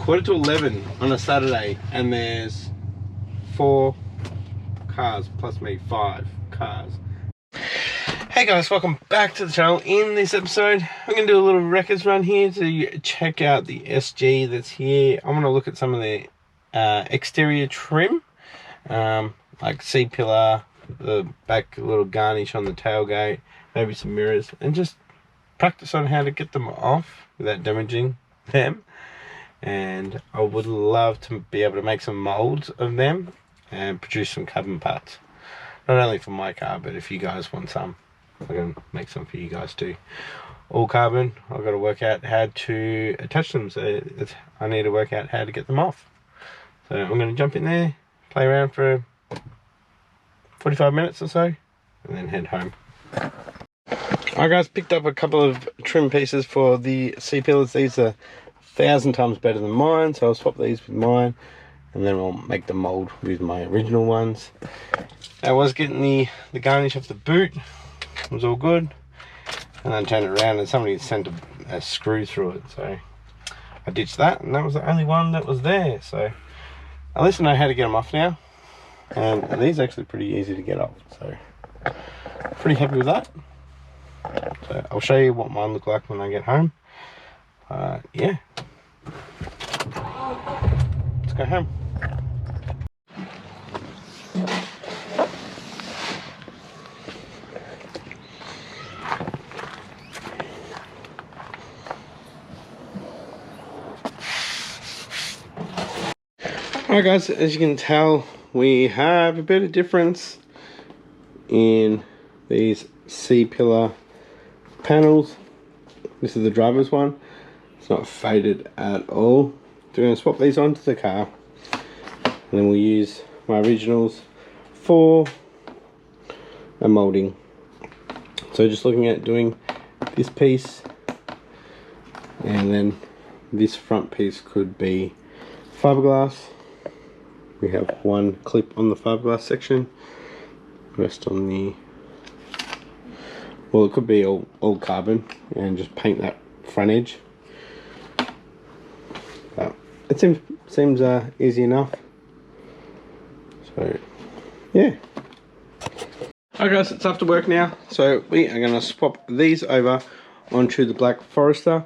quarter to 11 on a Saturday, and there's 4 cars plus me, 5 cars. Hey guys, welcome back to the channel. In this episode, I'm going to do a little records run here to check out the SG that's here. I'm going to look at some of the exterior trim, like C-pillar, the back little garnish on the tailgate, maybe some mirrors, and just practice on how to get them off without damaging them. And I would love to be able to make some molds of them and produce some carbon parts, not only for my car, but if you guys want some, I can make some for you guys too. All carbon. I've got to work out how to attach them, so I need to work out how to get them off. So I'm going to jump in there, play around for 45 minutes or so, and then head home. Alright guys, picked up a couple of trim pieces for the C-pillars. These are 1,000 times better than mine, so I'll swap these with mine, and then I'll make the mold with my original ones. I was getting the garnish off the boot. It was all good, and then turned it around and somebody sent a screw through it, so I ditched that, and that was the only one that was there. So at least I know how to get them off now, and these are actually pretty easy to get off, so pretty happy with that. So I'll show you what mine look like when I get home. Yeah, let's go home. Alright guys, as you can tell, we have a bit of difference in these C-pillar panels. This is the driver's one. It's not faded at all. So we're going to swap these onto the car, and then we'll use my originals for a molding. So just looking at doing this piece, and then this front piece could be fiberglass. We have one clip on the fiberglass section, rest on the, well, it could be all carbon, and just paint that front edge. But it seems easy enough. So yeah. Alright guys, it's after work now, so we are going to swap these over onto the black Forester.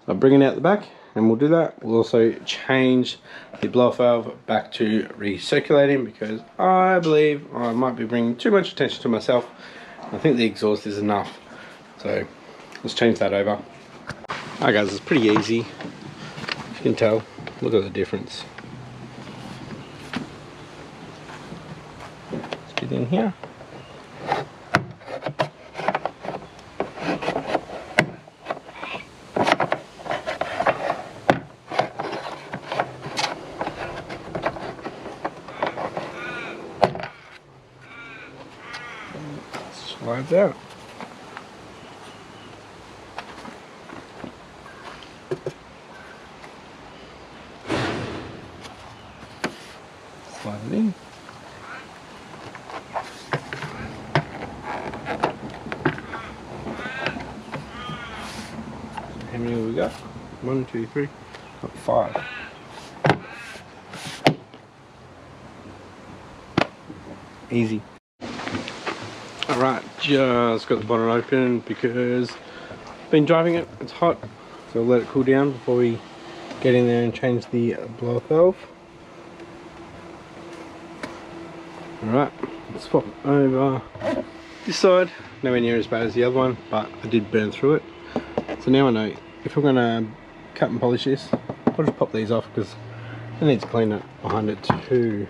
I'll bring it out the back, and we'll do that. We'll also change the blower valve back to recirculating, because I believe I might be bringing too much attention to myself. I think the exhaust is enough, so let's change that over. Alright guys, it's pretty easy. You can tell, look at the difference. Let's get in here. Slides out. Slide it in. How many have we got? 1, 2, 3, got 5. Easy. Alright, just got the bonnet open because I've been driving it, it's hot, so I'll let it cool down before we get in there and change the blower valve. Alright, let's swap over this side. Nowhere near as bad as the other one, but I did burn through it. So now I know if I'm going to cut and polish this, I'll just pop these off because it needs cleaning behind it too.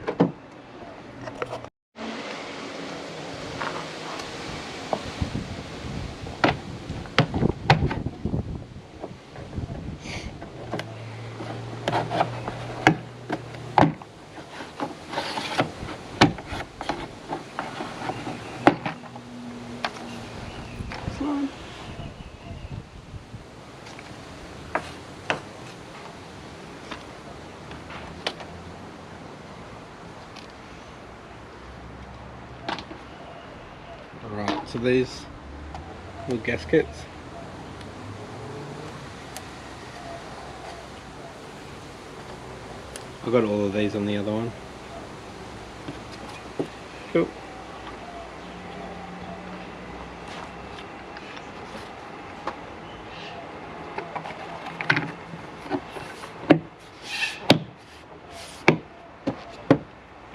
Alright, so these little gaskets, I got all of these on the other one. Cool.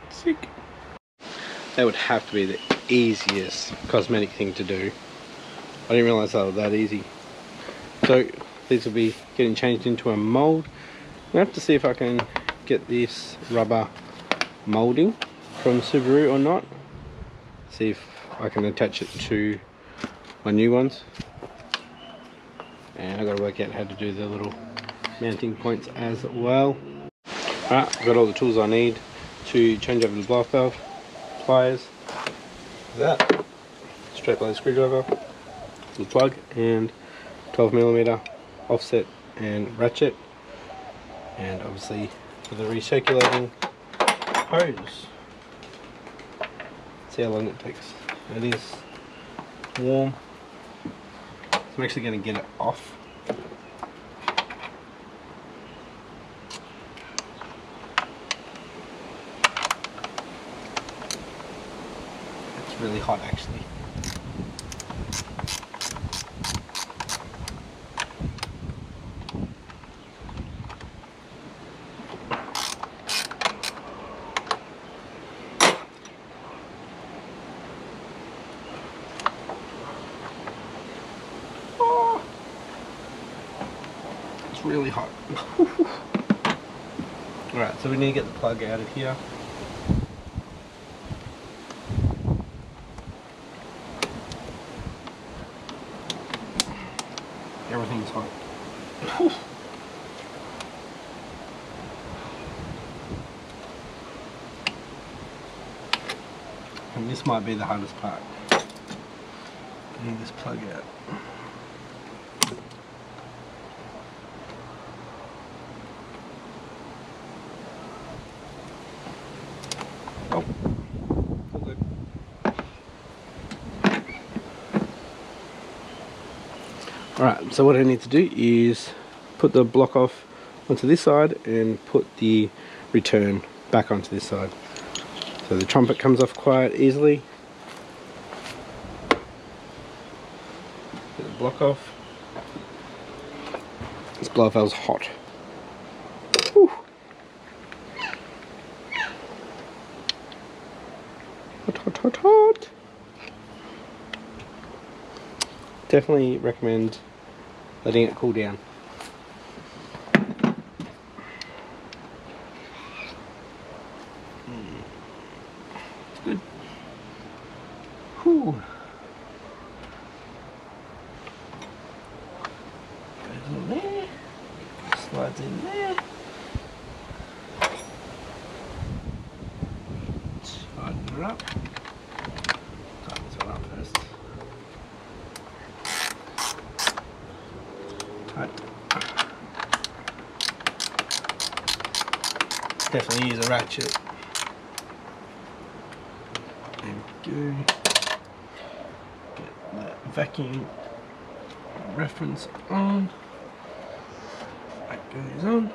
Sick. That would have to be the easiest cosmetic thing to do. I didn't realise that was that easy. So these will be getting changed into a mould. I have to see if I can get this rubber moulding from Subaru or not. See if I can attach it to my new ones. And I've got to work out how to do the little mounting points as well. Alright, I've got all the tools I need to change over the blow valve, pliers, that, straight blade screwdriver, the plug, and 12mm offset and ratchet, and obviously for the recirculating hose. See how long it takes. It is warm, so I'm actually going to get it off. It's really hot actually. Really hot. Alright, so we need to get the plug out of here. Everything's hot. And this might be the hardest part. Getting this plug out. Oh, all good. Alright, so what I need to do is put the block off onto this side and put the return back onto this side. So the trumpet comes off quite easily. Get the block off. This blow valve's hot. Whew. Hot, hot, hot, hot. Definitely recommend letting it cool down. It's good. Whew. Goes in there. Slides in there. Tighten her up. Tighten this one up first. Tight. Definitely use a ratchet. There we go. Get that vacuum reference on. That goes on.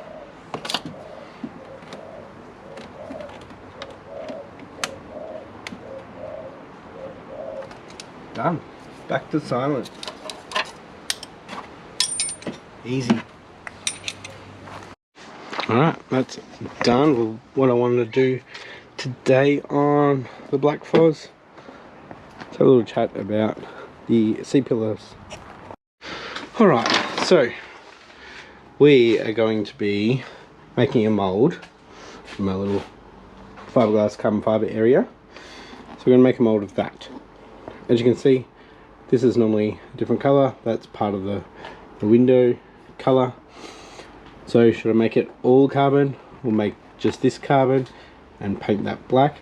Done. Back to silent. Easy. Alright, that's done with what I wanted to do today on the Black Foz. Let's have a little chat about the C-pillars. Alright, so we are going to be making a mould from my little fiberglass carbon fiber area. So we're going to make a mould of that. As you can see, this is normally a different colour. That's part of the window colour. So should I make it all carbon? We'll make just this carbon and paint that black.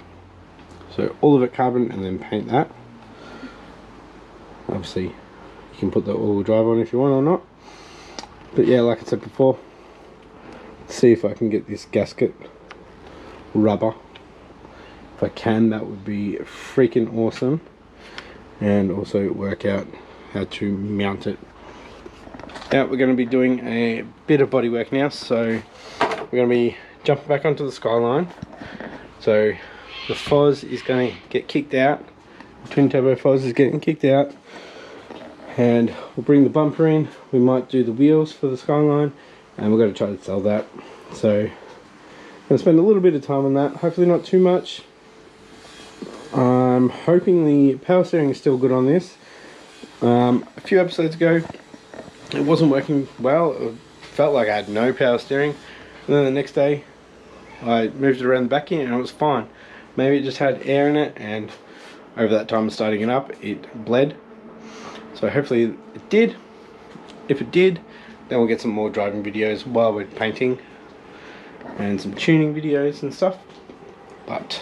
So all of it carbon and then paint that. Obviously you can put the all-wheel drive on if you want or not. But yeah, like I said before, let's see if I can get this gasket rubber. If I can, that would be freaking awesome. And also work out how to mount it. Now we're going to be doing a bit of body work now, so we're going to be jumping back onto the Skyline. So the Foz is going to get kicked out. The twin turbo Foz is getting kicked out. And we'll bring the bumper in. We might do the wheels for the Skyline. And we're going to try to sell that. So I'm going to spend a little bit of time on that. Hopefully not too much. I'm hoping the power steering is still good on this. A few episodes ago it wasn't working well. It felt like I had no power steering, and then the next day I moved it around the back end and it was fine. Maybe it just had air in it, and over that time of starting it up it bled. So hopefully it did. If it did, then we'll get some more driving videos while we're painting and some tuning videos and stuff, but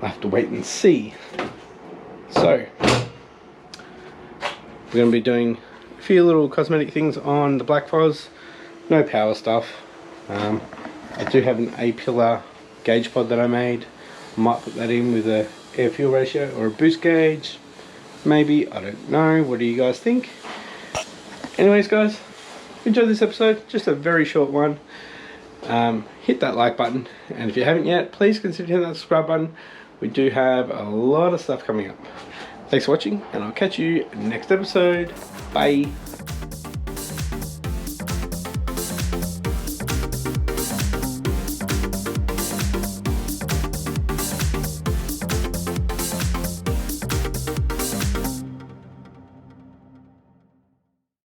I'll have to wait and see. So we're going to be doing a few little cosmetic things on the Black Foz. No power stuff. I do have an A-pillar gauge pod that I made. I might put that in with a air fuel ratio or a boost gauge. Maybe, I don't know. What do you guys think? Anyways guys, enjoyed this episode. Just a very short one. Hit that like button, and if you haven't yet, please consider hitting that subscribe button. We do have a lot of stuff coming up. Thanks for watching, and I'll catch you next episode. Bye.